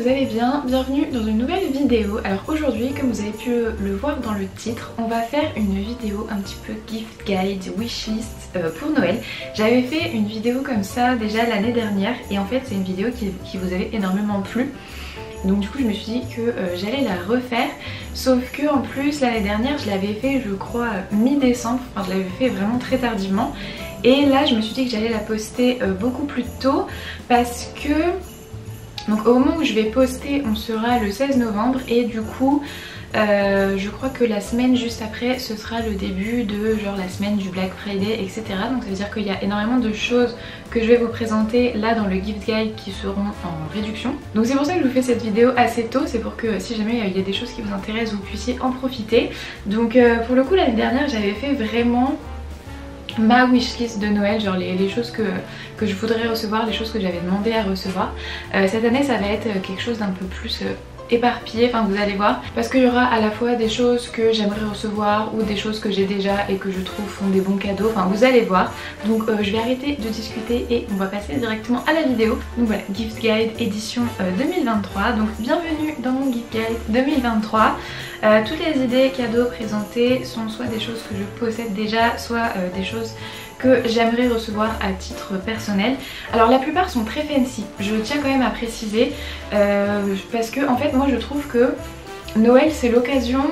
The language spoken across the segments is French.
vous allez bien, bienvenue dans une nouvelle vidéo. Alors aujourd'hui, comme vous avez pu le voir dans le titre, on va faire une vidéo un petit peu gift guide, wishlist pour Noël. J'avais fait une vidéo comme ça déjà l'année dernière et en fait c'est une vidéo qui vous avait énormément plu. Donc du coup je me suis dit que j'allais la refaire, sauf que en plus l'année dernière je l'avais fait je crois mi-décembre, enfin je l'avais fait vraiment très tardivement. Et là je me suis dit que j'allais la poster beaucoup plus tôt parce que donc au moment où je vais poster on sera le 16 novembre et du coup je crois que la semaine juste après ce sera le début de genre la semaine du Black Friday, etc. Donc ça veut dire qu'il y a énormément de choses que je vais vous présenter là dans le gift guide qui seront en réduction. Donc c'est pour ça que je vous fais cette vidéo assez tôt, c'est pour que si jamais il y a des choses qui vous intéressent vous puissiez en profiter. Donc pour le coup l'année dernière j'avais fait vraiment ma wishlist de Noël, genre les choses que je voudrais recevoir, les choses que j'avais demandé à recevoir. Cette année ça va être quelque chose d'un peu plus éparpillé, enfin vous allez voir, parce qu'il y aura à la fois des choses que j'aimerais recevoir ou des choses que j'ai déjà et que je trouve font des bons cadeaux, enfin vous allez voir. Donc je vais arrêter de discuter et on va passer directement à la vidéo. Donc voilà, gift guide édition 2023, donc bienvenue dans mon gift guide 2023. Toutes les idées cadeaux présentées sont soit des choses que je possède déjà, soit des choses que j'aimerais recevoir à titre personnel. Alors la plupart sont très fancy, je tiens quand même à préciser parce que en fait moi je trouve que Noël c'est l'occasion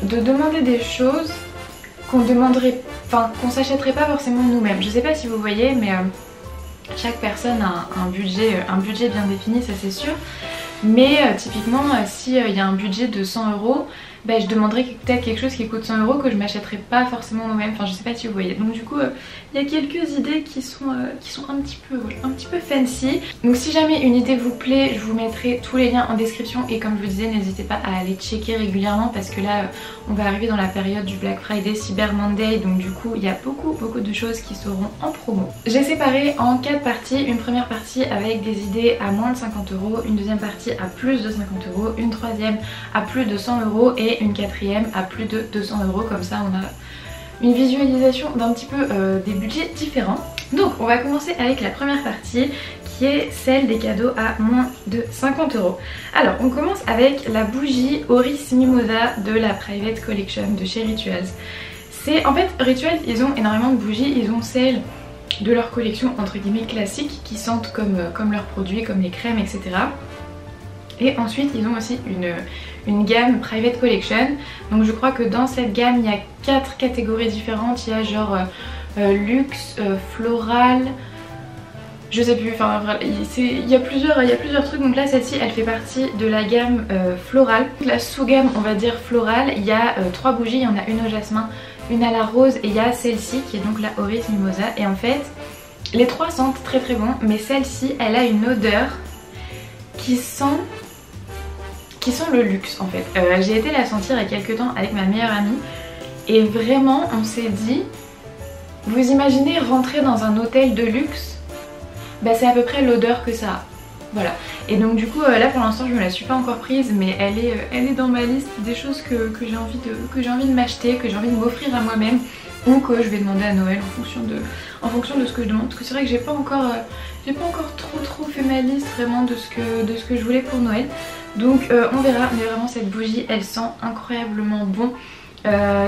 de demander des choses qu'on demanderait, enfin qu'on s'achèterait pas forcément nous-mêmes. Je sais pas si vous voyez mais chaque personne a un budget bien défini, ça c'est sûr. Mais typiquement si il y a un budget de 100 €, bah, je demanderais peut-être quelque chose qui coûte 100 € que je m'achèterais pas forcément moi-même, enfin je sais pas si vous voyez. Donc du coup il y a quelques idées qui sont un petit peu fancy. Donc si jamais une idée vous plaît, je vous mettrai tous les liens en description et comme je vous disais n'hésitez pas à aller checker régulièrement parce que là on va arriver dans la période du Black Friday, Cyber Monday, donc du coup il y a beaucoup de choses qui seront en promo. J'ai séparé en 4 parties, une première partie avec des idées à moins de 50 €, une deuxième partie à plus de 50 €, une troisième à plus de 100 € et une quatrième à plus de 200 €, comme ça on a une visualisation d'un petit peu des budgets différents. Donc on va commencer avec la première partie qui est celle des cadeaux à moins de 50 €. Alors on commence avec la bougie Oris Mimosa de la Private Collection de chez Rituals. C'est en fait Rituals, ils ont énormément de bougies, ils ont celles de leur collection entre guillemets classique qui sentent comme leurs produits, comme les crèmes, etc. Et ensuite ils ont aussi une gamme Private Collection. Donc je crois que dans cette gamme il y a 4 catégories différentes. Il y a genre luxe, floral, je sais plus, enfin il y a plusieurs trucs. Donc là celle-ci elle fait partie de la gamme florale. La sous-gamme on va dire florale, il y a 3 bougies, il y en a une au jasmin, une à la rose et il y a celle-ci qui est donc la Oris Mimosa. Et en fait les 3 sentent très bon, mais celle-ci elle a une odeur qui sent le luxe en fait. J'ai été la sentir il y a quelques temps avec ma meilleure amie et vraiment on s'est dit, vous imaginez rentrer dans un hôtel de luxe, bah c'est à peu près l'odeur que ça a. Voilà. Et donc du coup là pour l'instant je me la suis pas encore prise mais elle est dans ma liste des choses que j'ai envie de m'acheter, que j'ai envie de m'offrir à moi-même ou que je vais demander à Noël en fonction de ce que je demande. Parce que c'est vrai que j'ai pas encore trop fait ma liste vraiment de ce que je voulais pour Noël. Donc on verra, mais vraiment cette bougie elle sent incroyablement bon.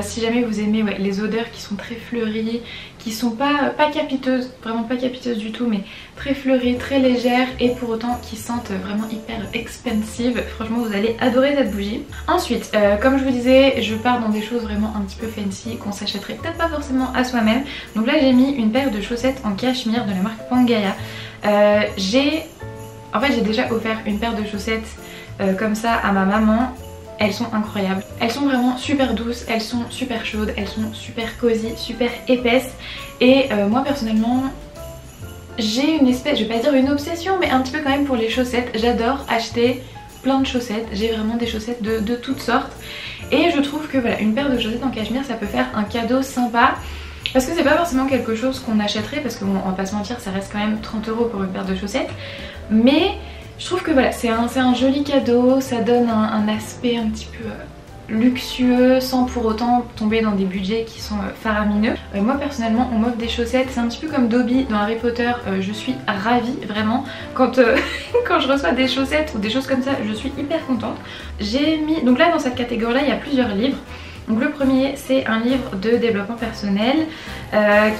Si jamais vous aimez les odeurs qui sont très fleuries, qui sont pas capiteuses, vraiment pas capiteuses du tout, mais très fleuries, très légères et pour autant qui sentent vraiment hyper expensive, franchement vous allez adorer cette bougie. Ensuite comme je vous disais, je pars dans des choses vraiment un petit peu fancy qu'on s'achèterait peut-être pas forcément à soi-même. Donc là j'ai mis une paire de chaussettes en cachemire de la marque Pangaia. J'ai déjà offert une paire de chaussettes comme ça à ma maman. Elles sont incroyables, elles sont vraiment super douces, elles sont super chaudes, elles sont super cosy, super épaisses. Et moi personnellement j'ai une espèce, je vais pas dire une obsession, mais un petit peu quand même pour les chaussettes. J'adore acheter plein de chaussettes, j'ai vraiment des chaussettes de toutes sortes. Et je trouve que voilà, une paire de chaussettes en cachemire ça peut faire un cadeau sympa. Parce que c'est pas forcément quelque chose qu'on achèterait, parce qu'on va pas se mentir, ça reste quand même 30 € pour une paire de chaussettes. Mais je trouve que voilà, c'est un joli cadeau, ça donne un aspect un petit luxueux sans pour autant tomber dans des budgets qui sont faramineux. Moi personnellement on m'offre des chaussettes, c'est un petit peu comme Dobby dans Harry Potter, je suis ravie vraiment quand, quand je reçois des chaussettes ou des choses comme ça, je suis hyper contente. J'ai mis, donc là dans cette catégorie là il y a plusieurs livres. Donc le premier c'est un livre de développement personnel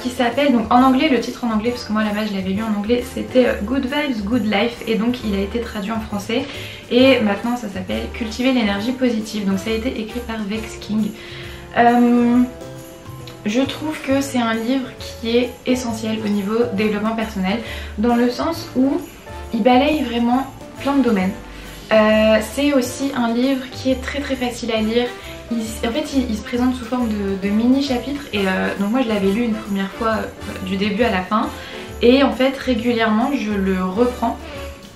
qui s'appelle, donc en anglais, le titre en anglais parce que moi à la base je l'avais lu en anglais, c'était Good Vibes, Good Life, et donc il a été traduit en français et maintenant ça s'appelle Cultiver l'énergie positive. Donc ça a été écrit par Vex King. Je trouve que c'est un livre qui est essentiel au niveau développement personnel dans le sens où il balaye vraiment plein de domaines. C'est aussi un livre qui est très facile à lire. En fait il se présente sous forme de mini chapitres et donc moi je l'avais lu une première fois du début à la fin et en fait régulièrement je le reprends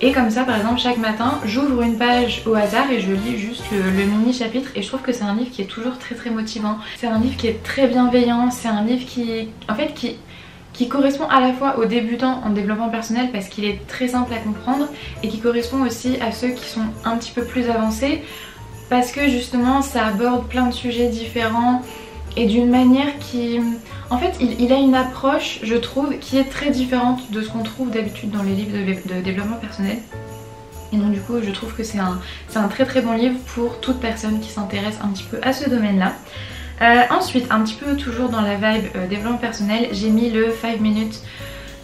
et comme ça par exemple chaque matin j'ouvre une page au hasard et je lis juste le mini chapitre et je trouve que c'est un livre qui est toujours très motivant. C'est un livre qui est très bienveillant, c'est un livre qui en fait qui correspond à la fois aux débutants en développement personnel parce qu'il est très simple à comprendre et qui correspond aussi à ceux qui sont un petit peu plus avancés parce que justement ça aborde plein de sujets différents et d'une manière qui... En fait il a une approche je trouve qui est très différente de ce qu'on trouve d'habitude dans les livres de développement personnel. Et donc du coup je trouve que c'est un très bon livre pour toute personne qui s'intéresse un petit peu à ce domaine là. Ensuite un petit peu toujours dans la vibe développement personnel, j'ai mis le 5 minutes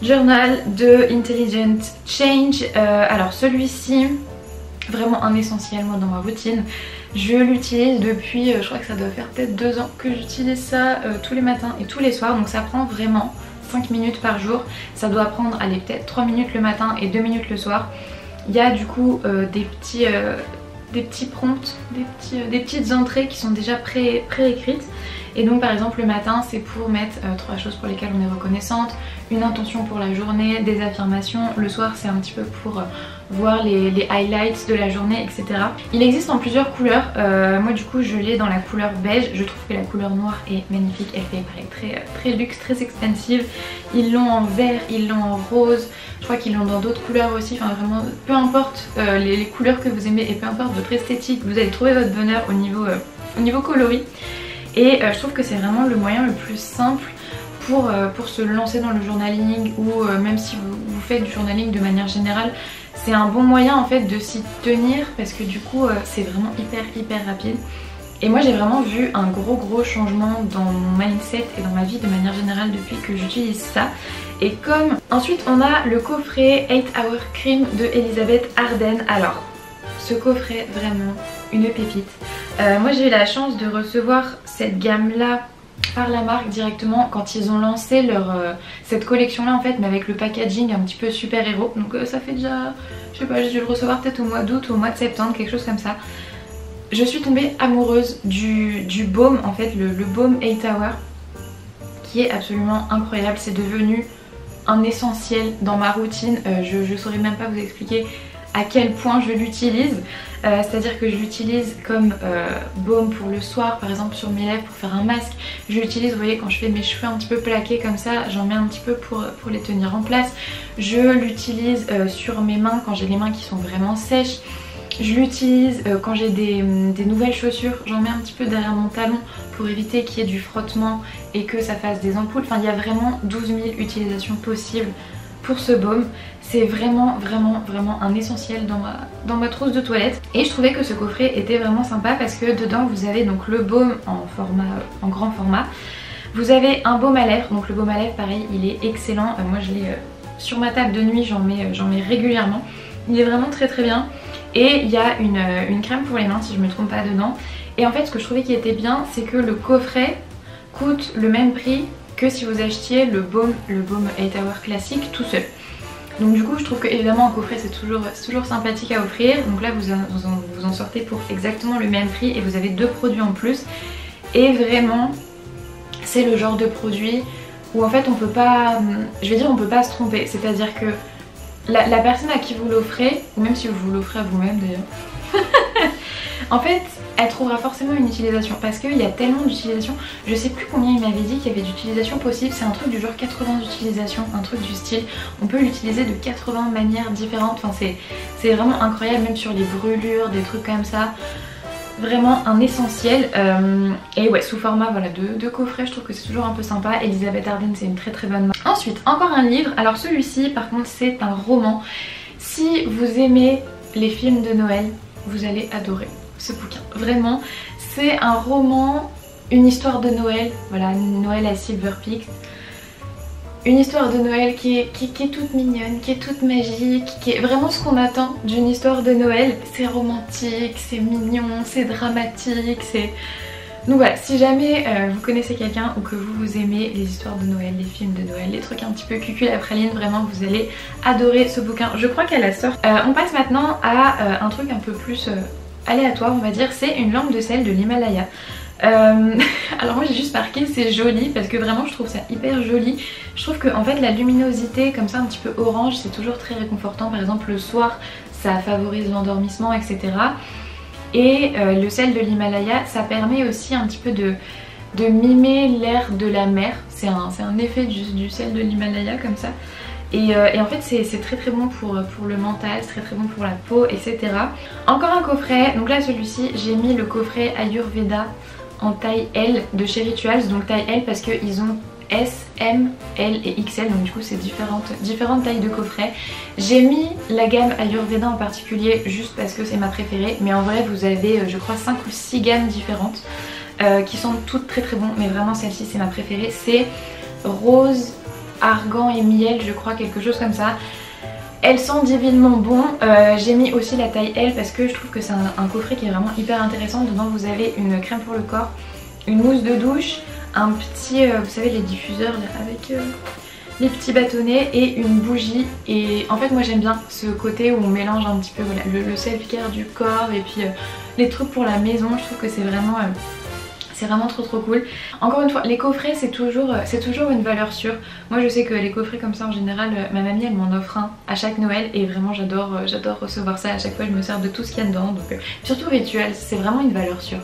journal de Intelligent Change. Alors celui-ci, vraiment un essentiel moi dans ma routine. Je l'utilise depuis, je crois que ça doit faire peut-être 2 ans que j'utilise ça tous les matins et tous les soirs. Donc ça prend vraiment 5 minutes par jour. Ça doit prendre, allez, peut-être 3 minutes le matin et 2 minutes le soir. Il y a du coup des petits prompts, des petites entrées qui sont déjà préécrites. Et donc par exemple le matin c'est pour mettre 3 choses pour lesquelles on est reconnaissante, une intention pour la journée, des affirmations. Le soir c'est un petit peu pour voir les highlights de la journée, etc. Il existe en plusieurs couleurs, moi du coup je l'ai dans la couleur beige. Je trouve que la couleur noire est magnifique, elle fait très luxe, très expensive. Ils l'ont en vert, ils l'ont en rose, je crois qu'ils l'ont dans d'autres couleurs aussi. Enfin vraiment peu importe les couleurs que vous aimez et peu importe votre esthétique, vous allez trouver votre bonheur au niveau coloris. Et je trouve que c'est vraiment le moyen le plus simple pour se lancer dans le journaling ou même si vous faites du journaling de manière générale, c'est un bon moyen en fait de s'y tenir parce que du coup c'est vraiment hyper rapide. Et moi j'ai vraiment vu un gros changement dans mon mindset et dans ma vie de manière générale depuis que j'utilise ça. Et comme ensuite on a le coffret 8 Hour Cream de Elisabeth Arden. Alors ce coffret, vraiment une pépite. Moi j'ai eu la chance de recevoir cette gamme là par la marque directement quand ils ont lancé cette collection là en fait, mais avec le packaging un petit peu super héros. Donc ça fait déjà, je sais pas, j'ai dû le recevoir peut-être au mois d'août ou au mois de septembre, quelque chose comme ça. Je suis tombée amoureuse du baume en fait, le baume 8 Hour qui est absolument incroyable. C'est devenu un essentiel dans ma routine, je saurais même pas vous expliquer à quel point je l'utilise. C'est à dire que je l'utilise comme baume pour le soir par exemple sur mes lèvres pour faire un masque. Je l'utilise, vous voyez, quand je fais mes cheveux un petit peu plaqués comme ça, j'en mets un petit peu pour les tenir en place. Je l'utilise sur mes mains quand j'ai les mains qui sont vraiment sèches. Je l'utilise quand j'ai des nouvelles chaussures, j'en mets un petit peu derrière mon talon pour éviter qu'il y ait du frottement et que ça fasse des ampoules. Enfin il y a vraiment 12 000 utilisations possibles pour ce baume. C'est vraiment un essentiel dans ma trousse de toilette. Et je trouvais que ce coffret était vraiment sympa parce que dedans vous avez donc le baume en grand format. Vous avez un baume à lèvres, donc le baume à lèvres pareil il est excellent. Moi je l'ai sur ma table de nuit, j'en mets régulièrement. Il est vraiment très bien. Et il y a une crème pour les mains si je me trompe pas dedans. Et en fait ce que je trouvais qui était bien c'est que le coffret coûte le même prix que si vous achetiez le baume 8 Hour classique tout seul. Donc du coup je trouve que évidemment un coffret c'est toujours sympathique à offrir. Donc là vous en sortez pour exactement le même prix et vous avez 2 produits en plus. Et vraiment c'est le genre de produit où en fait on peut pas, je vais dire on peut pas se tromper. C'est à dire que la personne à qui vous l'offrez, ou même si vous l'offrez à vous-même d'ailleurs, en fait elle trouvera forcément une utilisation parce qu'il y a tellement d'utilisations. Je sais plus combien il m'avait dit qu'il y avait d'utilisations possibles. C'est un truc du genre 80 utilisations, un truc du style. On peut l'utiliser de 80 manières différentes. Enfin c'est vraiment incroyable, même sur les brûlures, des trucs comme ça. vraiment un essentiel. Et ouais, sous format voilà, de coffret, je trouve que c'est toujours un peu sympa. Elizabeth Arden, c'est une très très bonne marque. Ensuite, encore un livre. Alors celui-ci par contre c'est un roman. Si vous aimez les films de Noël, vous allez adorer ce bouquin. Vraiment, c'est un roman, une histoire de Noël, voilà, Noël à Silver Peaks. Une histoire de Noël qui est toute mignonne, qui est toute magique, qui est vraiment ce qu'on attend d'une histoire de Noël. C'est romantique, c'est mignon, c'est dramatique, c'est... Donc voilà, si jamais vous connaissez quelqu'un ou que vous aimez les histoires de Noël, les films de Noël, les trucs un petit peu cucul à praline, vraiment vous allez adorer ce bouquin. Je crois qu'elle a sorti. On passe maintenant à un truc un peu plus aléatoire, on va dire, c'est une lampe de sel de l'Himalaya. Alors moi j'ai juste marqué c'est joli parce que vraiment je trouve ça hyper joli. Je trouve que en fait la luminosité comme ça un petit peu orange c'est toujours très réconfortant. Par exemple le soir ça favorise l'endormissement, etc. Et le sel de l'Himalaya ça permet aussi un petit peu de mimer l'air de la mer. C'est un effet du sel de l'Himalaya comme ça. Et en fait c'est très très bon pour le mental, c'est très très bon pour la peau, etc. Encore un coffret, donc là celui-ci j'ai mis le coffret Ayurveda en taille L de chez Rituals, donc taille L parce qu'ils ont S, M, L et XL, donc du coup c'est différentes tailles de coffret. J'ai mis la gamme Ayurveda en particulier juste parce que c'est ma préférée, mais en vrai vous avez je crois 5 ou 6 gammes différentes qui sont toutes très très bonnes, mais vraiment celle-ci c'est ma préférée. C'est rose, argan et miel, je crois, quelque chose comme ça. Elles sont divinement bon. J'ai mis aussi la taille L parce que je trouve que c'est un coffret qui est vraiment hyper intéressant. Dedans vous avez une crème pour le corps, une mousse de douche, un petit, vous savez les diffuseurs là, avec les petits bâtonnets et une bougie. Et en fait moi j'aime bien ce côté où on mélange un petit peu voilà, le self-care du corps et puis les trucs pour la maison. Je trouve que c'est vraiment trop cool. Encore une fois, les coffrets c'est toujours une valeur sûre. Moi je sais que les coffrets comme ça en général, ma mamie elle m'en offre un à chaque Noël et vraiment j'adore recevoir ça. À chaque fois je me sers de tout ce qu'il y a dedans. Donc surtout Rituals, c'est vraiment une valeur sûre.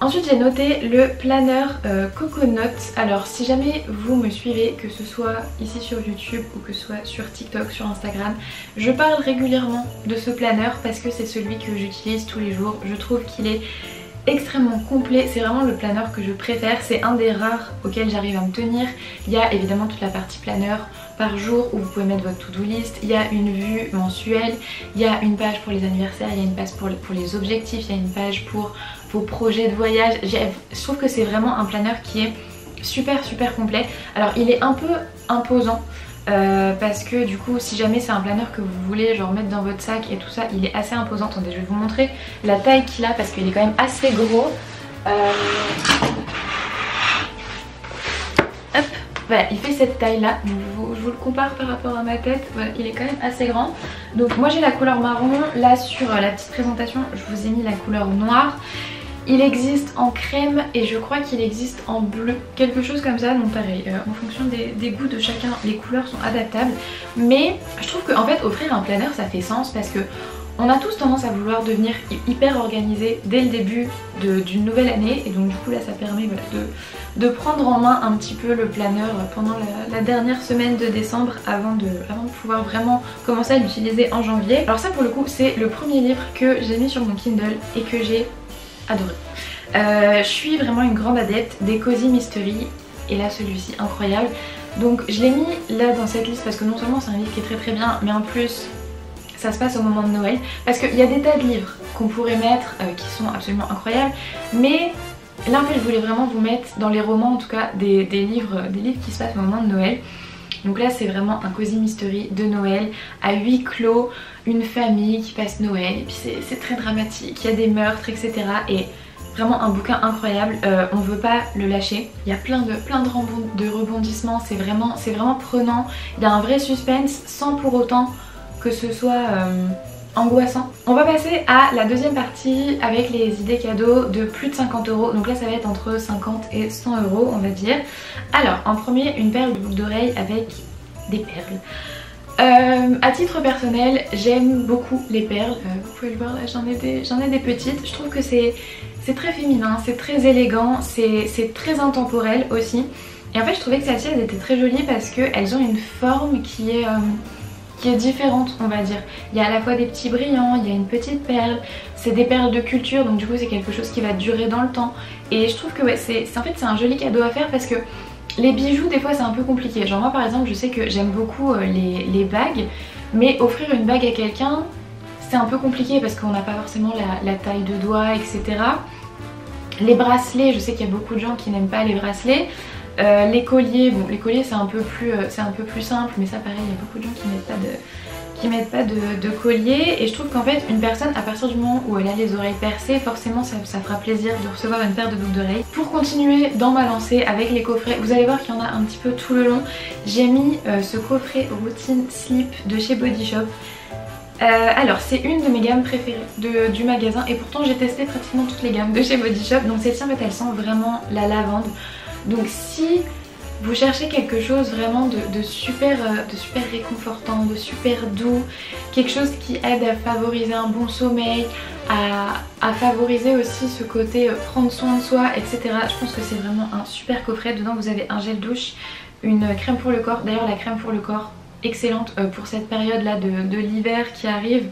Ensuite j'ai noté le planeur Coconut. Alors si jamais vous me suivez, que ce soit ici sur YouTube ou que ce soit sur TikTok, sur Instagram, je parle régulièrement de ce planeur parce que c'est celui que j'utilise tous les jours. Je trouve qu'il est extrêmement complet, c'est vraiment le planeur que je préfère, c'est un des rares auxquels j'arrive à me tenir. Il y a évidemment toute la partie planeur par jour où vous pouvez mettre votre to-do list, il y a une vue mensuelle, il y a une page pour les anniversaires, il y a une page pour les objectifs, il y a une page pour vos projets de voyage. Je trouve que c'est vraiment un planeur qui est super complet. Alors il est un peu imposant parce que du coup si jamais c'est un planeur que vous voulez genre mettre dans votre sac et tout ça, il est assez imposant. Attendez, je vais vous montrer la taille qu'il a parce qu'il est quand même assez gros. Hop, voilà, il fait cette taille là, je vous le compare par rapport à ma tête, voilà, il est quand même assez grand. Donc moi j'ai la couleur marron, là sur la petite présentation je vous ai mis la couleur noire. Il existe en crème et je crois qu'il existe en bleu, quelque chose comme ça. Donc pareil, en fonction des goûts de chacun, les couleurs sont adaptables. Mais je trouve qu'en fait offrir un planeur ça fait sens parce que on a tous tendance à vouloir devenir hyper organisé dès le début d'une nouvelle année. Et donc du coup là ça permet voilà, de prendre en main un petit peu le planeur pendant la dernière semaine de décembre avant de pouvoir vraiment commencer à l'utiliser en janvier. Alors ça pour le coup c'est le premier livre que j'ai mis sur mon Kindle et que j'ai adoré. Je suis vraiment une grande adepte des Cozy Mystery et là celui-ci incroyable. Donc je l'ai mis là dans cette liste parce que non seulement c'est un livre qui est très bien, mais en plus ça se passe au moment de Noël. Parce qu'il y a des tas de livres qu'on pourrait mettre qui sont absolument incroyables, mais là en fait je voulais vraiment vous mettre dans les romans en tout cas des livres qui se passent au moment de Noël. Donc là c'est vraiment un Cozy Mystery de Noël à huis clos, une famille qui passe Noël et puis c'est très dramatique, il y a des meurtres etc. Et vraiment un bouquin incroyable, on veut pas le lâcher. Il y a plein de rebondissements, c'est vraiment prenant, il y a un vrai suspense sans pour autant que ce soit angoissant. On va passer à la deuxième partie avec les idées cadeaux de plus de 50 €. Donc là ça va être entre 50 et 100 € on va dire. Alors en premier une paire de boucles d'oreilles avec des perles. À titre personnel j'aime beaucoup les perles, vous pouvez le voir là j'en ai des petites. Je trouve que c'est très féminin, c'est très élégant, c'est très intemporel aussi. Et en fait je trouvais que celles-ci elles étaient très jolies parce qu'elles ont une forme qui qui est différente, on va dire. Il y a à la fois des petits brillants, il y a une petite perle, c'est des perles de culture, donc du coup c'est quelque chose qui va durer dans le temps. Et je trouve que ouais, en fait c'est un joli cadeau à faire parce que les bijoux des fois c'est un peu compliqué. Genre moi par exemple je sais que j'aime beaucoup les bagues, mais offrir une bague à quelqu'un c'est un peu compliqué parce qu'on n'a pas forcément la taille de doigt, etc. Les bracelets, je sais qu'il y a beaucoup de gens qui n'aiment pas les bracelets. Les colliers, bon les colliers c'est un peu plus simple, mais ça pareil il y a beaucoup de gens qui mettent pas de collier. Et je trouve qu'en fait une personne à partir du moment où elle a les oreilles percées, forcément ça fera plaisir de recevoir une paire de boucles d'oreilles. Pour continuer dans ma lancée avec les coffrets, vous allez voir qu'il y en a un petit peu tout le long. J'ai mis ce coffret routine slip de chez Body Shop. Alors c'est une de mes gammes préférées du magasin et pourtant j'ai testé pratiquement toutes les gammes de chez Body Shop. Donc celle-ci en fait elle sent vraiment la lavande. Donc si vous cherchez quelque chose vraiment de super réconfortant, de super doux, quelque chose qui aide à favoriser un bon sommeil, à favoriser aussi ce côté prendre soin de soi, etc. Je pense que c'est vraiment un super coffret. Dedans vous avez un gel douche, une crème pour le corps. D'ailleurs la crème pour le corps excellente pour cette période là de l'hiver qui arrive.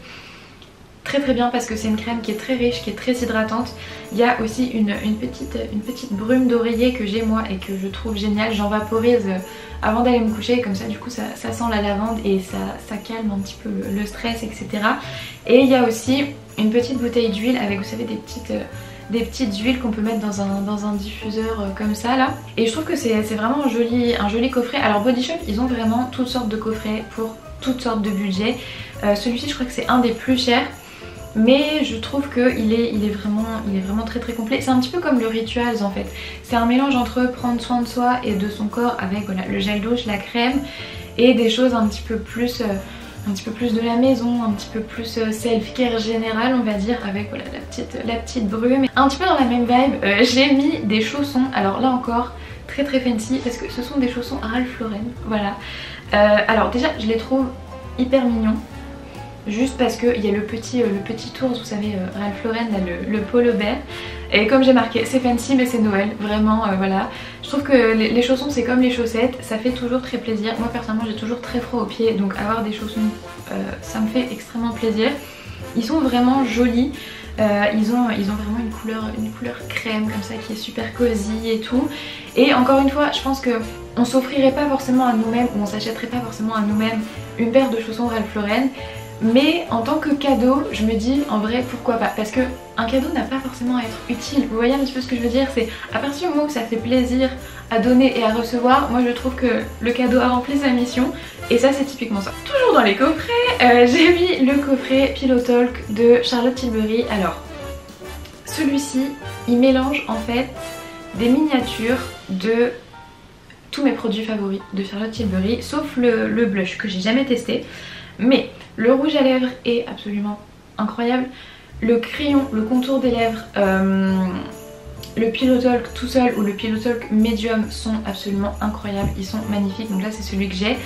Très bien parce que c'est une crème qui est très riche, qui est très hydratante. Il y a aussi une petite brume d'oreiller que j'ai moi et que je trouve géniale. J'en vaporise avant d'aller me coucher, comme ça du coup ça sent la lavande et ça calme un petit peu le stress, etc. Et il y a aussi une petite bouteille d'huile avec, vous savez, des petites huiles qu'on peut mettre dans un diffuseur comme ça là. Et je trouve que c'est vraiment un joli coffret. Alors Body Shop ils ont vraiment toutes sortes de coffrets pour toutes sortes de budgets. Celui-ci je crois que c'est un des plus chers. Mais je trouve qu'il est vraiment très complet. C'est un petit peu comme le Rituals en fait. C'est un mélange entre prendre soin de soi et de son corps avec voilà, le gel douche, la crème et des choses un petit peu plus de la maison, un petit peu plus self-care général on va dire, avec voilà, la petite brume. Un petit peu dans la même vibe, j'ai mis des chaussons. Alors là encore très fancy parce que ce sont des chaussons Ralph Lauren. Voilà. Alors déjà je les trouve hyper mignons. Juste parce qu'il y a le petit ours, vous savez, Ralph Lauren, là, le polo bear. Et comme j'ai marqué, c'est fancy mais c'est Noël, vraiment, voilà. Je trouve que les chaussons c'est comme les chaussettes, ça fait toujours très plaisir. Moi personnellement j'ai toujours très froid aux pieds, donc avoir des chaussons, ça me fait extrêmement plaisir. Ils sont vraiment jolis. Ils ont vraiment une couleur crème comme ça qui est super cosy et tout. Et encore une fois, je pense que on s'offrirait pas forcément à nous-mêmes, ou on s'achèterait pas forcément à nous-mêmes une paire de chaussons Ralph Lauren. Mais en tant que cadeau, je me dis en vrai pourquoi pas, parce que un cadeau n'a pas forcément à être utile. Vous voyez un petit peu ce que je veux dire, c'est à partir du moment où ça fait plaisir à donner et à recevoir, moi je trouve que le cadeau a rempli sa mission et ça c'est typiquement ça. Toujours dans les coffrets, j'ai mis le coffret Pillow Talk de Charlotte Tilbury. Alors celui-ci il mélange en fait des miniatures de tous mes produits favoris de Charlotte Tilbury, sauf le blush que j'ai jamais testé. Mais le rouge à lèvres est absolument incroyable. Le crayon, le contour des lèvres, le Pillow Talk tout seul ou le Pillow Talk médium sont absolument incroyables. Ils sont magnifiques. Donc là c'est celui que j'ai.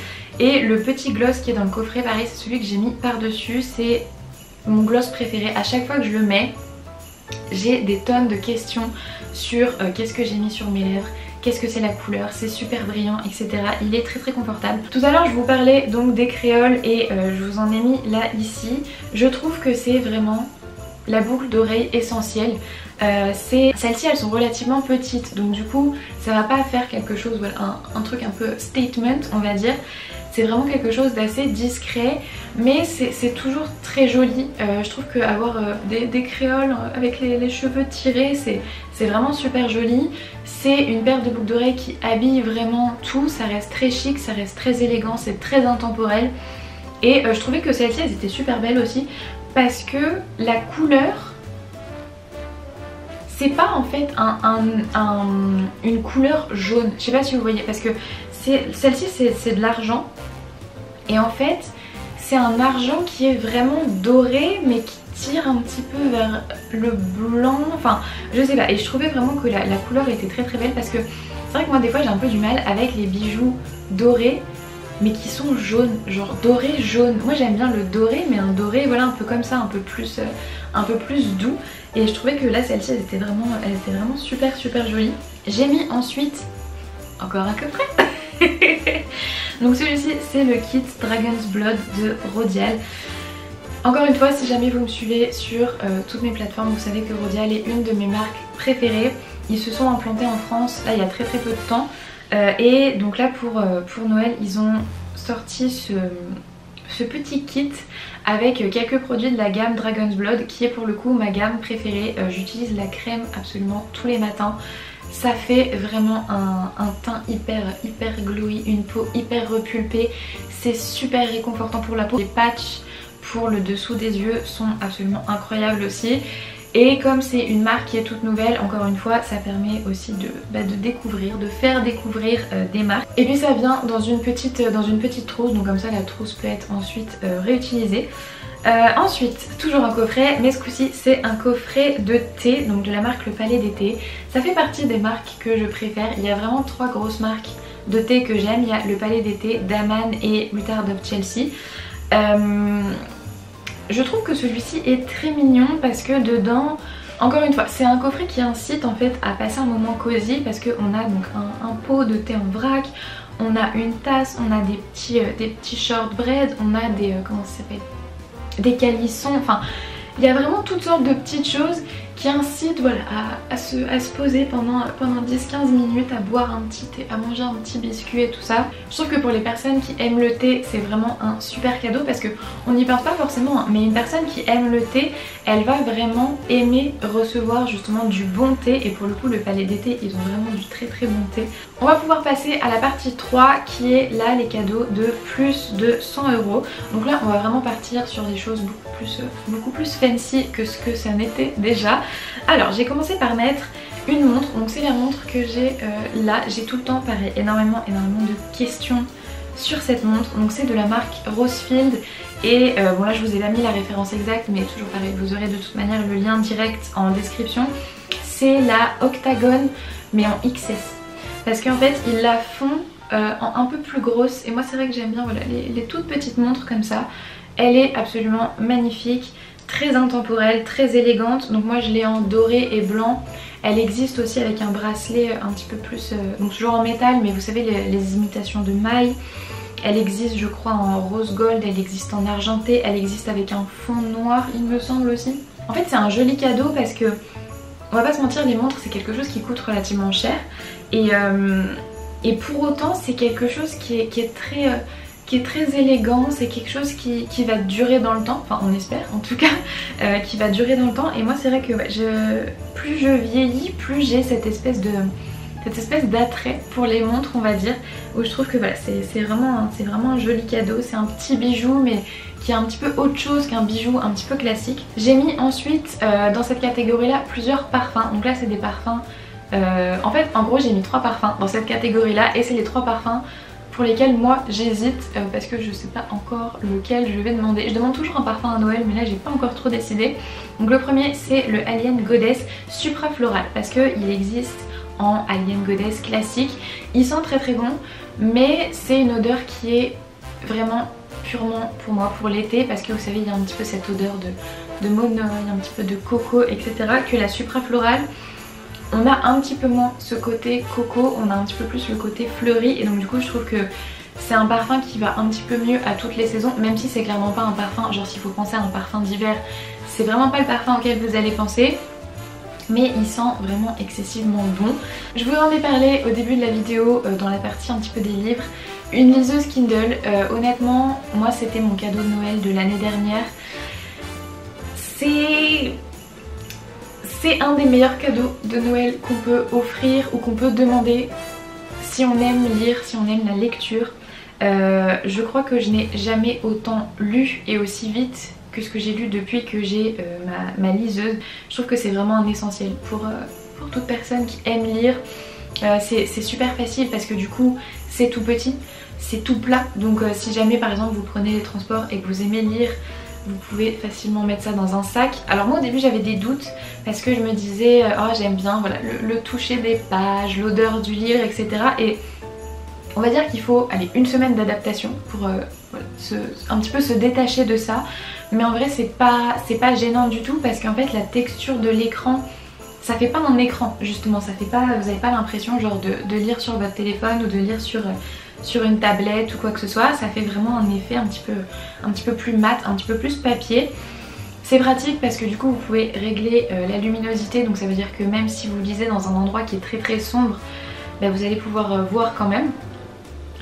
Et le petit gloss qui est dans le coffret, pareil c'est celui que j'ai mis par dessus. C'est mon gloss préféré. À chaque fois que je le mets, j'ai des tonnes de questions sur qu'est-ce que j'ai mis sur mes lèvres, qu'est-ce que c'est la couleur, c'est super brillant, etc. Il est très confortable. Tout à l'heure je vous parlais donc des créoles et je vous en ai mis là ici. Je trouve que c'est vraiment la boucle d'oreille essentielle. Celles-ci elles sont relativement petites, donc du coup ça va pas faire quelque chose, voilà, un truc un peu statement on va dire. C'est vraiment quelque chose d'assez discret, mais c'est toujours très joli. Je trouve qu'avoir des créoles avec les cheveux tirés, c'est vraiment super joli. C'est une paire de boucles d'oreilles qui habille vraiment tout. Ça reste très chic, ça reste très élégant, c'est très intemporel. Et je trouvais que celles-ci elles étaient super belles aussi parce que la couleur, c'est pas en fait une couleur jaune. Je sais pas si vous voyez, parce que celle-ci c'est de l'argent et en fait c'est un argent qui est vraiment doré mais qui tire un petit peu vers le blanc, enfin je sais pas. Et je trouvais vraiment que la couleur était très belle parce que c'est vrai que moi des fois j'ai un peu du mal avec les bijoux dorés mais qui sont jaunes, genre doré jaune. Moi j'aime bien le doré, mais un doré voilà un peu comme ça, un peu plus doux. Et je trouvais que là celle-ci elle était vraiment super jolie. J'ai mis ensuite encore un coffret Donc celui-ci c'est le kit Dragon's Blood de Rodial. Encore une fois, si jamais vous me suivez sur toutes mes plateformes, vous savez que Rodial est une de mes marques préférées. Ils se sont implantés en France là il y a très peu de temps. Et donc là pour Noël, ils ont sorti ce petit kit avec quelques produits de la gamme Dragon's Blood qui est pour le coup ma gamme préférée. J'utilise la crème absolument tous les matins. Ça fait vraiment un teint hyper glowy, une peau hyper repulpée. C'est super réconfortant pour la peau. Les patchs pour le dessous des yeux sont absolument incroyables aussi. Et comme c'est une marque qui est toute nouvelle, encore une fois, ça permet aussi de découvrir, de faire découvrir des marques. Et puis ça vient dans une petite trousse, donc comme ça la trousse peut être ensuite réutilisée. Ensuite, toujours un coffret, mais ce coup-ci c'est un coffret de thé, donc de la marque Le Palais des Thés. Ça fait partie des marques que je préfère. Il y a vraiment 3 grosses marques de thé que j'aime. Il y a Le Palais des Thés, Daman et Mutard of Chelsea. Je trouve que celui-ci est très mignon parce que dedans, encore une fois, c'est un coffret qui incite en fait à passer un moment cosy parce qu'on a donc un pot de thé en vrac, on a une tasse, on a des petits shortbread, on a des comment ça s'appelle, des calissons, enfin il y a vraiment toutes sortes de petites choses qui incitent voilà, à se poser pendant 10-15 minutes, à boire un petit thé, à manger un petit biscuit et tout ça. Je trouve que pour les personnes qui aiment le thé, c'est vraiment un super cadeau parce qu'on n'y pense pas forcément, hein, mais une personne qui aime le thé, elle va vraiment aimer recevoir justement du bon thé. Et pour le coup, le Palais des Thés, ils ont vraiment du très bon thé. On va pouvoir passer à la partie 3 qui est là les cadeaux de plus de 100 €. Donc là, on va vraiment partir sur des choses beaucoup plus fancy que ce que ça n'était déjà. Alors j'ai commencé par mettre une montre, donc c'est la montre que j'ai là. J'ai tout le temps pareil énormément de questions sur cette montre. Donc c'est de la marque Rosefield et bon là je vous ai pas mis la référence exacte, mais toujours pareil, vous aurez de toute manière le lien direct en description. C'est la Octagon mais en XS parce qu'en fait ils la font en un peu plus grosse, et moi c'est vrai que j'aime bien voilà, les toutes petites montres comme ça. Elle est absolument magnifique, très intemporelle, très élégante. Donc moi je l'ai en doré et blanc. Elle existe aussi avec un bracelet un petit peu plus, donc toujours en métal, mais vous savez les imitations de mailles. Elle existe je crois en rose gold, elle existe en argenté, elle existe avec un fond noir il me semble aussi. En fait c'est un joli cadeau parce que, on va pas se mentir, les montres c'est quelque chose qui coûte relativement cher. Et pour autant c'est quelque chose qui est très élégant, c'est quelque chose qui va durer dans le temps, enfin on espère en tout cas, qui va durer dans le temps. Et moi c'est vrai que plus je vieillis, plus j'ai cette espèce d'attrait pour les montres, on va dire, où je trouve que voilà, c'est vraiment un joli cadeau. C'est un petit bijou mais qui est un petit peu autre chose qu'un bijou un petit peu classique. J'ai mis ensuite dans cette catégorie là plusieurs parfums, donc là c'est des parfums, en fait en gros j'ai mis 3 parfums dans cette catégorie là, et c'est les 3 parfums pour lesquels moi j'hésite parce que je sais pas encore lequel je vais demander. Je demande toujours un parfum à Noël mais là j'ai pas encore trop décidé. Donc le premier c'est le Alien Goddess Supra Floral parce qu'il existe en Alien Goddess classique. Il sent très bon mais c'est une odeur qui est vraiment purement pour moi pour l'été parce que vous savez il y a un petit peu cette odeur de monoeil, un petit peu de coco etc. que la Supra Floral. On a un petit peu moins ce côté coco, on a un petit peu plus le côté fleuri, et donc du coup je trouve que c'est un parfum qui va un petit peu mieux à toutes les saisons, même si c'est clairement pas un parfum, genre s'il faut penser à un parfum d'hiver, c'est vraiment pas le parfum auquel vous allez penser, mais il sent vraiment excessivement bon. Je vous en ai parlé au début de la vidéo dans la partie un petit peu des livres. Une liseuse Kindle, honnêtement moi c'était mon cadeau de Noël de l'année dernière. C'est un des meilleurs cadeaux de Noël qu'on peut offrir ou qu'on peut demander si on aime lire, si on aime la lecture. Je crois que je n'ai jamais autant lu et aussi vite que ce que j'ai lu depuis que j'ai ma liseuse. Je trouve que c'est vraiment un essentiel pour toute personne qui aime lire. C'est super facile parce que du coup c'est tout petit, c'est tout plat. Donc si jamais par exemple vous prenez les transports et que vous aimez lire, vous pouvez facilement mettre ça dans un sac. Alors moi au début j'avais des doutes parce que je me disais oh j'aime bien voilà, le toucher des pages, l'odeur du livre etc. Et on va dire qu'il faut aller une semaine d'adaptation pour voilà, un petit peu se détacher de ça. Mais en vrai c'est pas gênant du tout parce qu'en fait la texture de l'écran, ça fait pas un écran justement, ça fait pas, vous avez pas l'impression genre de lire sur votre téléphone ou de lire sur sur une tablette ou quoi que ce soit. Ça fait vraiment un effet un petit peu plus mat, un petit peu plus papier. C'est pratique parce que du coup vous pouvez régler la luminosité, donc ça veut dire que même si vous lisez dans un endroit qui est très sombre, bah, vous allez pouvoir voir quand même.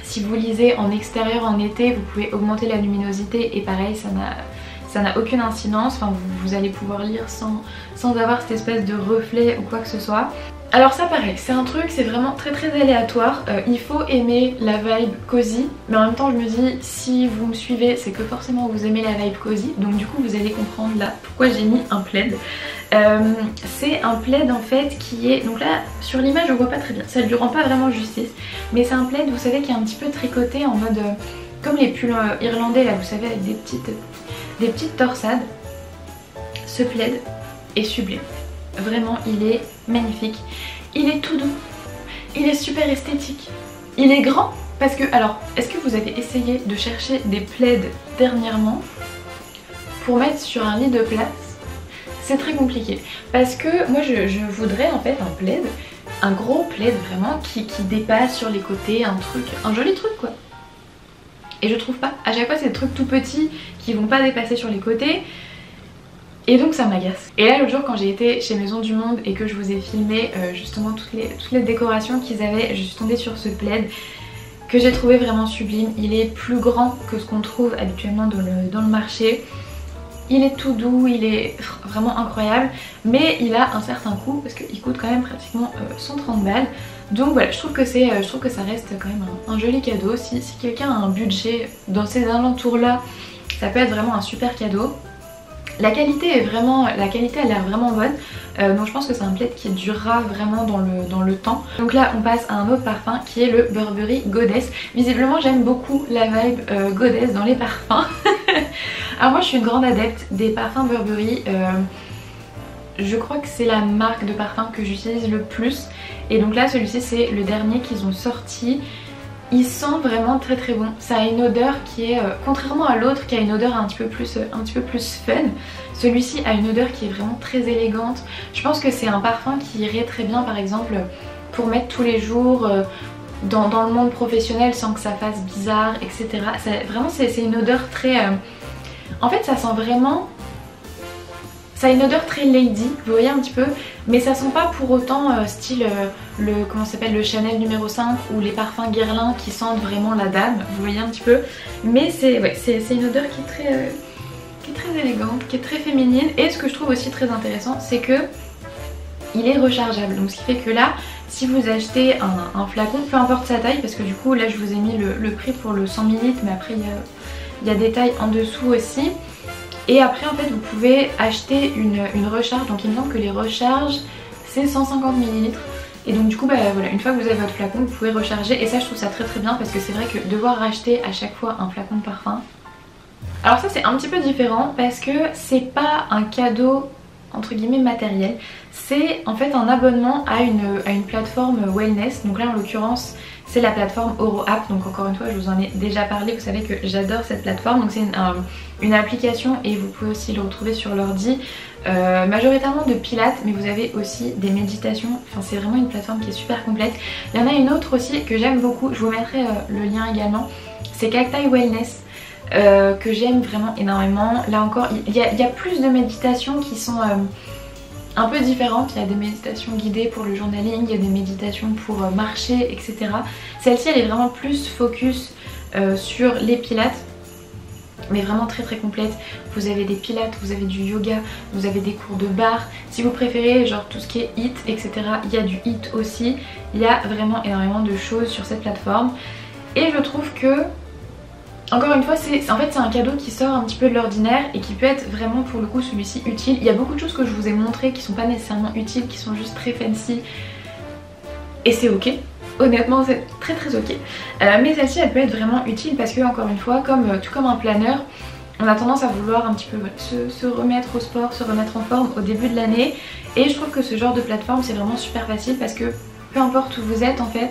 Si vous lisez en extérieur en été, vous pouvez augmenter la luminosité et pareil, ça n'a aucune incidence, enfin vous allez pouvoir lire sans avoir cette espèce de reflet ou quoi que ce soit. Alors ça pareil, c'est un truc, c'est vraiment très aléatoire, il faut aimer la vibe cosy, mais en même temps je me dis si vous me suivez c'est que forcément vous aimez la vibe cosy, donc du coup vous allez comprendre là pourquoi j'ai mis un plaid. C'est un plaid en fait qui est, donc là sur l'image je vois pas très bien, ça lui rend pas vraiment justice, mais c'est un plaid vous savez qui est un petit peu tricoté en mode comme les pulls irlandais là, vous savez, avec des petites torsades. Ce plaid est sublime. Vraiment, il est magnifique. Il est tout doux. Il est super esthétique. Il est grand parce que, alors, est-ce que vous avez essayé de chercher des plaids dernièrement pour mettre sur un lit de place? C'est très compliqué parce que moi je voudrais en fait un plaid, un gros plaid vraiment qui dépasse sur les côtés, un joli truc quoi. Et je trouve pas. À chaque fois c'est des trucs tout petits qui vont pas dépasser sur les côtés. Et donc ça m'agace. Et là l'autre jour quand j'ai été chez Maison du Monde et que je vous ai filmé justement toutes les décorations qu'ils avaient, je suis tombée sur ce plaid que j'ai trouvé vraiment sublime. Il est plus grand que ce qu'on trouve habituellement dans le marché. Il est tout doux, il est vraiment incroyable, mais il a un certain coût parce qu'il coûte quand même pratiquement 130 balles. Donc voilà, je trouve que ça reste quand même un joli cadeau. Si quelqu'un a un budget dans ces alentours là, ça peut être vraiment un super cadeau. La qualité a l'air vraiment bonne, donc je pense que c'est un plaid qui durera vraiment dans le temps. Donc là on passe à un autre parfum qui est le Burberry Goddess. Visiblement j'aime beaucoup la vibe Goddess dans les parfums. Alors moi je suis une grande adepte des parfums Burberry, je crois que c'est la marque de parfum que j'utilise le plus. Et donc là celui-ci c'est le dernier qu'ils ont sorti. Il sent vraiment très bon, ça a une odeur qui est, contrairement à l'autre qui a une odeur un petit peu plus fun, celui-ci a une odeur qui est vraiment très élégante. Je pense que c'est un parfum qui irait très bien par exemple pour mettre tous les jours dans le monde professionnel sans que ça fasse bizarre, etc. Vraiment c'est une odeur très... En fait ça sent vraiment... Ça a une odeur très lady, vous voyez un petit peu, mais ça sent pas pour autant style comment ça s'appelle, le Chanel numéro 5 ou les parfums Guerlain qui sentent vraiment la dame, vous voyez un petit peu. Mais c'est une odeur qui est très élégante, qui est très féminine. Et ce que je trouve aussi très intéressant, c'est que il est rechargeable. Donc ce qui fait que là, si vous achetez un flacon, peu importe sa taille, parce que du coup là je vous ai mis le prix pour le 100 ml, mais après il y a des tailles en dessous aussi. Et après en fait vous pouvez acheter une recharge, donc il me semble que les recharges c'est 150 ml. Et donc du coup bah voilà, une fois que vous avez votre flacon vous pouvez recharger. Et ça je trouve ça très bien parce que c'est vrai que devoir racheter à chaque fois un flacon de parfum, alors ça c'est un petit peu différent parce que c'est pas un cadeau entre guillemets matériel, c'est en fait un abonnement à une plateforme wellness. Donc là en l'occurrence c'est la plateforme Oroapp, donc encore une fois je vous en ai déjà parlé, vous savez que j'adore cette plateforme. Donc c'est une application et vous pouvez aussi le retrouver sur l'ordi, majoritairement de pilates, mais vous avez aussi des méditations. Enfin c'est vraiment une plateforme qui est super complète. Il y en a une autre aussi que j'aime beaucoup, je vous mettrai le lien également, c'est Cacti Wellness. Que j'aime vraiment énormément. Là encore il y a plus de méditations qui sont un peu différentes. Il y a des méditations guidées pour le journaling, il y a des méditations pour marcher, etc. Celle-ci elle est vraiment plus focus sur les pilates, mais vraiment très complète. Vous avez des pilates, vous avez du yoga, vous avez des cours de barre. Si vous préférez genre tout ce qui est HIIT, etc., il y a du HIIT aussi. Il y a vraiment énormément de choses sur cette plateforme. Et je trouve que, encore une fois, c'est un cadeau qui sort un petit peu de l'ordinaire et qui peut être vraiment pour le coup celui-ci utile. Il y a beaucoup de choses que je vous ai montrées qui sont pas nécessairement utiles, qui sont juste très fancy. Et c'est ok. Honnêtement c'est très ok. Mais celle-ci elle peut être vraiment utile parce que encore une fois, tout comme un planeur, on a tendance à vouloir un petit peu se remettre au sport, se remettre en forme au début de l'année. Et je trouve que ce genre de plateforme c'est vraiment super facile parce que peu importe où vous êtes en fait,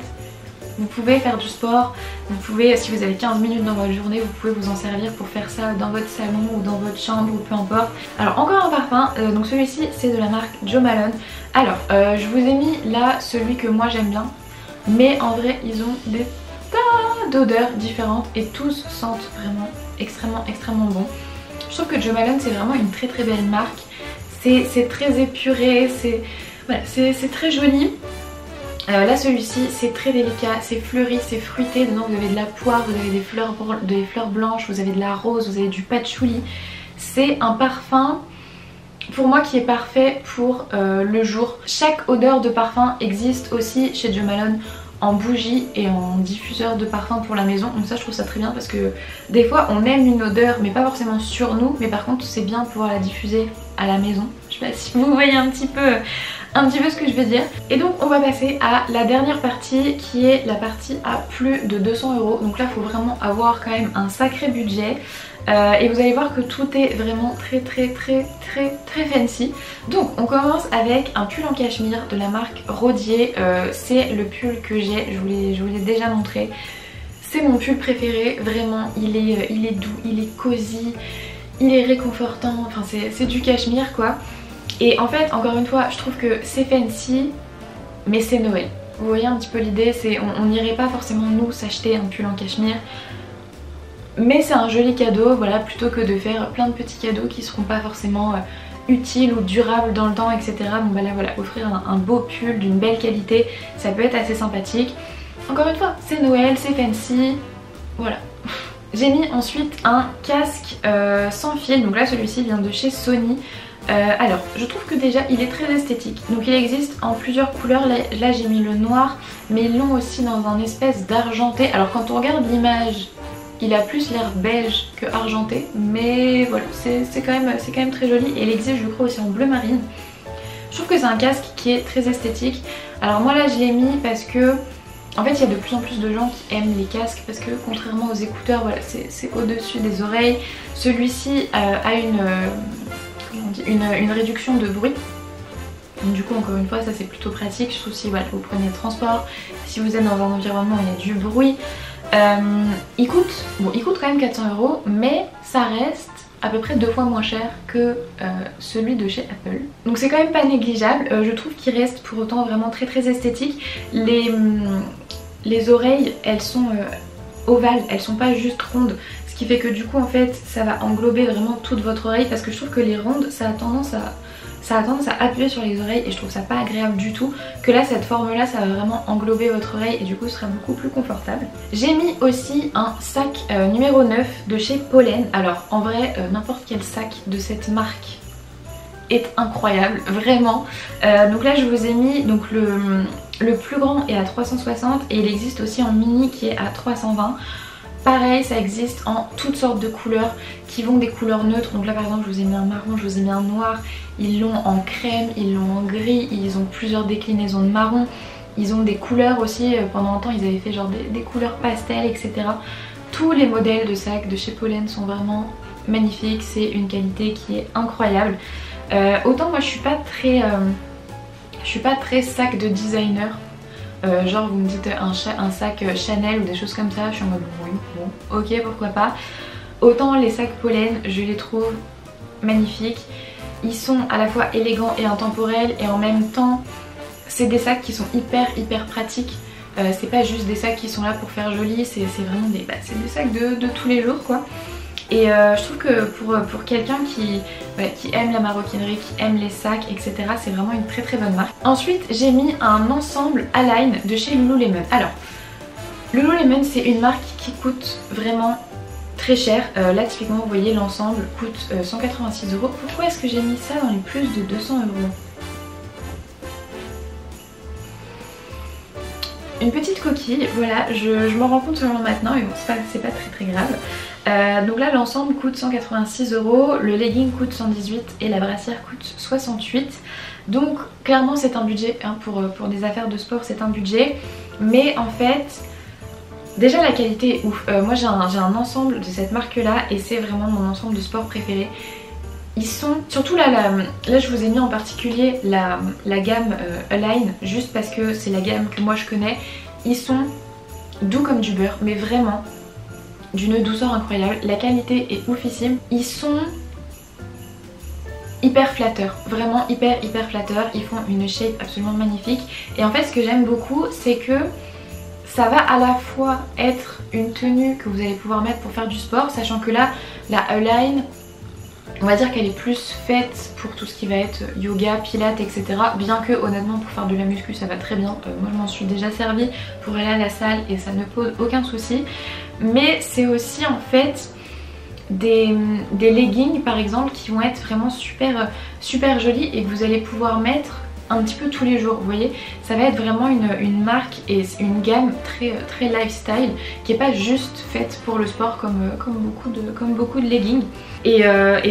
vous pouvez faire du sport, vous pouvez, si vous avez 15 minutes dans votre journée, vous pouvez vous en servir pour faire ça dans votre salon ou dans votre chambre ou peu importe. Alors encore un parfum, donc celui-ci c'est de la marque Jo Malone. Alors je vous ai mis là celui que moi j'aime bien, mais en vrai ils ont des tas d'odeurs différentes et tous sentent vraiment extrêmement bon. Je trouve que Jo Malone c'est vraiment une très belle marque. C'est très épuré, c'est très joli. Là celui-ci c'est très délicat, c'est fleuri, c'est fruité. Dedans vous avez de la poire, vous avez des fleurs blanches, vous avez de la rose, vous avez du patchouli. C'est un parfum pour moi qui est parfait pour le jour. Chaque odeur de parfum existe aussi chez Jo Malone en bougie et en diffuseur de parfum pour la maison. Donc ça je trouve ça très bien parce que des fois on aime une odeur mais pas forcément sur nous, mais par contre c'est bien de pouvoir la diffuser à la maison. Je sais pas si vous voyez un petit peu ce que je veux dire. Et donc on va passer à la dernière partie qui est la partie à plus de 200 €. Donc là il faut vraiment avoir quand même un sacré budget. Et vous allez voir que tout est vraiment très fancy. Donc on commence avec un pull en cachemire de la marque Rodier. C'est le pull que j'ai, je vous l'ai déjà montré. C'est mon pull préféré, vraiment il est doux, il est cosy, il est réconfortant, enfin c'est du cachemire quoi. Et en fait encore une fois je trouve que c'est fancy mais c'est Noël. Vous voyez un petit peu l'idée, c'est on n'irait pas forcément nous s'acheter un pull en cachemire. Mais c'est un joli cadeau, voilà, plutôt que de faire plein de petits cadeaux qui seront pas forcément utiles ou durables dans le temps, etc. Bon bah là voilà, offrir un beau pull d'une belle qualité, ça peut être assez sympathique. Encore une fois, c'est Noël, c'est fancy, voilà. J'ai mis ensuite un casque sans fil, donc là celui-ci vient de chez Sony. Alors, je trouve que déjà il est très esthétique, donc il existe en plusieurs couleurs. Là j'ai mis le noir, mais ils l'ont aussi dans un espèce d'argenté. Alors quand on regarde l'image, il a plus l'air beige que argenté, mais voilà, c'est quand même très joli. Et il existe je crois aussi en bleu marine. Je trouve que c'est un casque qui est très esthétique. Alors moi là je l'ai mis parce que en fait il y a de plus en plus de gens qui aiment les casques, parce que contrairement aux écouteurs, voilà, c'est au-dessus des oreilles. Celui-ci a une réduction de bruit. Donc du coup encore une fois ça c'est plutôt pratique. Je trouve si voilà, vous prenez le transport, si vous êtes dans un environnement où il y a du bruit. Il coûte quand même 400 €, mais ça reste à peu près 2 fois moins cher que celui de chez Apple. Donc c'est quand même pas négligeable. Je trouve qu'il reste pour autant vraiment très esthétique. Les oreilles elles sont ovales, elles sont pas juste rondes. Ce qui fait que du coup en fait ça va englober vraiment toute votre oreille, parce que je trouve que les rondes ça a tendance à appuyer sur les oreilles et je trouve ça pas agréable du tout. Que là cette forme là ça va vraiment englober votre oreille et du coup ce sera beaucoup plus confortable. J'ai mis aussi un sac numéro 9 de chez Pollen. Alors en vrai n'importe quel sac de cette marque est incroyable, vraiment. Donc là je vous ai mis donc le plus grand est à 360 et il existe aussi en mini qui est à 320. Pareil, ça existe en toutes sortes de couleurs qui vont des couleurs neutres. Donc là par exemple je vous ai mis un marron, je vous ai mis un noir. Ils l'ont en crème, ils l'ont en gris, ils ont plusieurs déclinaisons de marron. Ils ont des couleurs aussi, pendant un temps ils avaient fait genre des couleurs pastel, etc. Tous les modèles de sacs de chez Pollen sont vraiment magnifiques, c'est une qualité qui est incroyable. Autant moi je suis pas très sac de designer. Genre vous me dites un sac Chanel ou des choses comme ça, je suis en mode oui, bon, ok, pourquoi pas. Autant les sacs Pollen, je les trouve magnifiques. Ils sont à la fois élégants et intemporels, et en même temps c'est des sacs qui sont hyper pratiques. C'est pas juste des sacs qui sont là pour faire joli, c'est vraiment des sacs de tous les jours quoi. Et je trouve que pour quelqu'un qui aime la maroquinerie, qui aime les sacs, etc., c'est vraiment une très bonne marque. Ensuite j'ai mis un ensemble Align de chez Lululemon. Alors Lululemon c'est une marque qui coûte vraiment très cher. Là typiquement vous voyez l'ensemble coûte 186 €. Pourquoi est-ce que j'ai mis ça dans les plus de 200 €? Une petite coquille, voilà, je m'en rends compte seulement maintenant, mais bon c'est pas très grave. Donc là l'ensemble coûte 186 €, le legging coûte 118 et la brassière coûte 68. Donc clairement c'est un budget, hein, pour des affaires de sport c'est un budget. Mais en fait déjà la qualité est ouf. Moi j'ai un ensemble de cette marque là et c'est vraiment mon ensemble de sport préféré. Ils sont, surtout là je vous ai mis en particulier la gamme Align, juste parce que c'est la gamme que moi je connais. Ils sont doux comme du beurre, mais vraiment d'une douceur incroyable. La qualité est oufissime. Ils sont hyper flatteurs, vraiment hyper flatteurs. Ils font une shape absolument magnifique. Et en fait ce que j'aime beaucoup c'est que ça va à la fois être une tenue que vous allez pouvoir mettre pour faire du sport, sachant que là, la Align, on va dire qu'elle est plus faite pour tout ce qui va être yoga, pilates, etc. Bien que honnêtement pour faire de la muscu ça va très bien. Moi je m'en suis déjà servi pour aller à la salle et ça ne pose aucun souci. Mais c'est aussi en fait des leggings par exemple qui vont être vraiment super jolis et que vous allez pouvoir mettre un petit peu tous les jours, vous voyez. Ça va être vraiment une marque et une gamme très lifestyle qui est pas juste faite pour le sport comme beaucoup de leggings. Et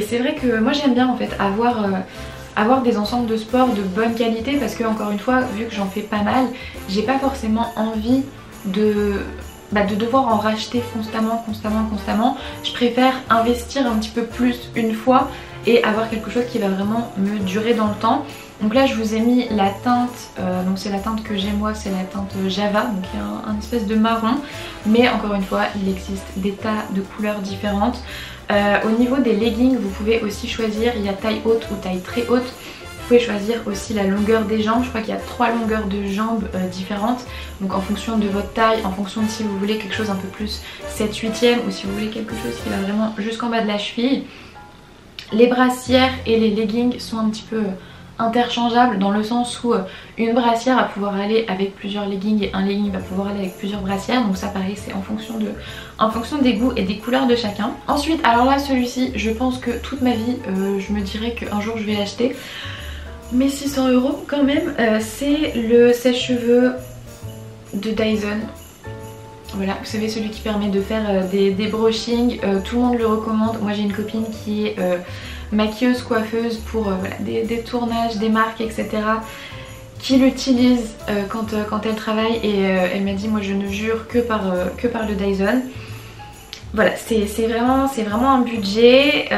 c'est vrai que moi j'aime bien en fait avoir des ensembles de sport de bonne qualité parce que encore une fois, vu que j'en fais pas mal, j'ai pas forcément envie de devoir en racheter constamment. Je préfère investir un petit peu plus une fois et avoir quelque chose qui va vraiment me durer dans le temps. Donc là je vous ai mis la teinte, donc c'est la teinte que j'ai moi, c'est la teinte Java, donc il y a un espèce de marron, mais encore une fois il existe des tas de couleurs différentes. Au niveau des leggings vous pouvez aussi choisir, il y a taille haute ou taille très haute. Vous pouvez choisir aussi la longueur des jambes, je crois qu'il y a 3 longueurs de jambes différentes. Donc en fonction de votre taille, en fonction de si vous voulez quelque chose un peu plus 7/8e ou si vous voulez quelque chose qui va vraiment jusqu'en bas de la cheville. Les brassières et les leggings sont un petit peu interchangeables dans le sens où une brassière va pouvoir aller avec plusieurs leggings et un legging va pouvoir aller avec plusieurs brassières. Donc ça pareil c'est en fonction des goûts et des couleurs de chacun. Ensuite alors là celui-ci je pense que toute ma vie je me dirais qu'un jour je vais l'acheter. Mais 600 € quand même, c'est le sèche-cheveux de Dyson. Voilà, vous savez celui qui permet de faire des brushings, tout le monde le recommande. Moi j'ai une copine qui est maquilleuse, coiffeuse pour voilà, des tournages, des marques, etc. qui l'utilise quand elle travaille et elle m'a dit moi je ne jure que par le Dyson. Voilà, c'est vraiment un budget.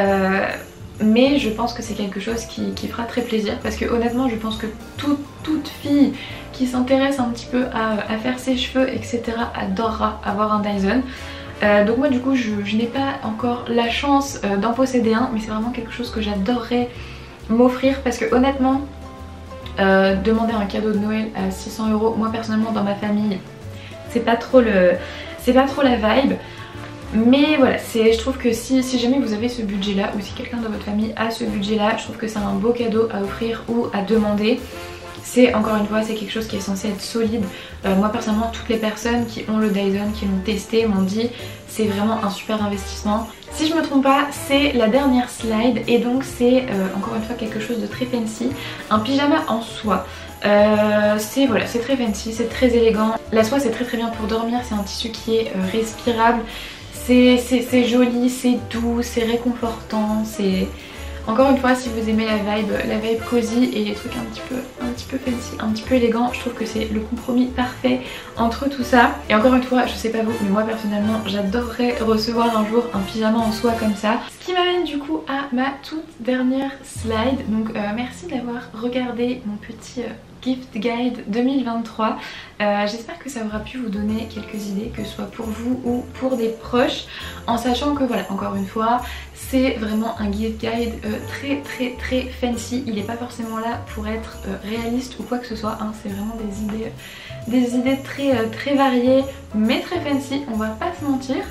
Mais je pense que c'est quelque chose qui fera très plaisir parce que honnêtement je pense que toute fille qui s'intéresse un petit peu à faire ses cheveux etc adorera avoir un Dyson. Donc moi du coup je n'ai pas encore la chance d'en posséder un, mais c'est vraiment quelque chose que j'adorerais m'offrir parce que honnêtement demander un cadeau de Noël à 600 €, moi personnellement dans ma famille c'est pas trop la vibe. Mais voilà, je trouve que si jamais vous avez ce budget là ou si quelqu'un dans votre famille a ce budget là, je trouve que c'est un beau cadeau à offrir ou à demander. C'est encore une fois c'est quelque chose qui est censé être solide. Moi personnellement toutes les personnes qui ont le Dyson, qui l'ont testé m'ont dit c'est vraiment un super investissement. Si je me trompe pas c'est la dernière slide et donc c'est encore une fois quelque chose de très fancy. Un pyjama en soie. C'est très fancy, c'est très élégant. La soie c'est très bien pour dormir, c'est un tissu qui est respirable. C'est joli, c'est doux, c'est réconfortant, c'est... Encore une fois, si vous aimez la vibe cosy et les trucs un petit peu fancy, un petit peu élégant, je trouve que c'est le compromis parfait entre tout ça. Et encore une fois, je sais pas vous, mais moi personnellement, j'adorerais recevoir un jour un pyjama en soie comme ça. Ce qui m'amène du coup à ma toute dernière slide. Donc merci d'avoir regardé mon petit... Gift Guide 2023. J'espère que ça aura pu vous donner quelques idées, que ce soit pour vous ou pour des proches, en sachant que voilà, encore une fois, c'est vraiment un gift guide très fancy. Il n'est pas forcément là pour être réaliste ou quoi que ce soit, hein. C'est vraiment des idées très variées, mais très fancy, on va pas se mentir.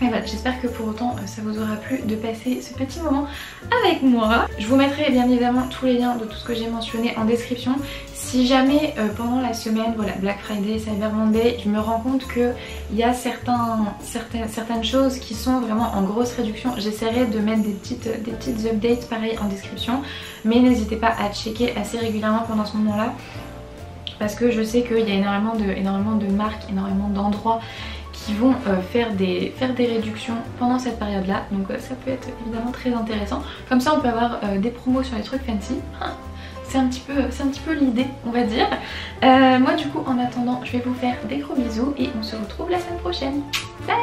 Et voilà, j'espère que pour autant ça vous aura plu de passer ce petit moment avec moi. Je vous mettrai bien évidemment tous les liens de tout ce que j'ai mentionné en description. Si jamais pendant la semaine, voilà, Black Friday, Cyber Monday, je me rends compte qu'il y a certaines choses qui sont vraiment en grosse réduction, j'essaierai de mettre des petites updates pareil en description. Mais n'hésitez pas à checker assez régulièrement pendant ce moment-là, parce que je sais qu'il y a énormément de marques, énormément d'endroits qui vont faire des réductions pendant cette période là, donc ça peut être évidemment très intéressant. Comme ça on peut avoir des promos sur les trucs fancy. C'est un petit peu l'idée on va dire. Moi du coup en attendant je vais vous faire des gros bisous et on se retrouve la semaine prochaine. Bye.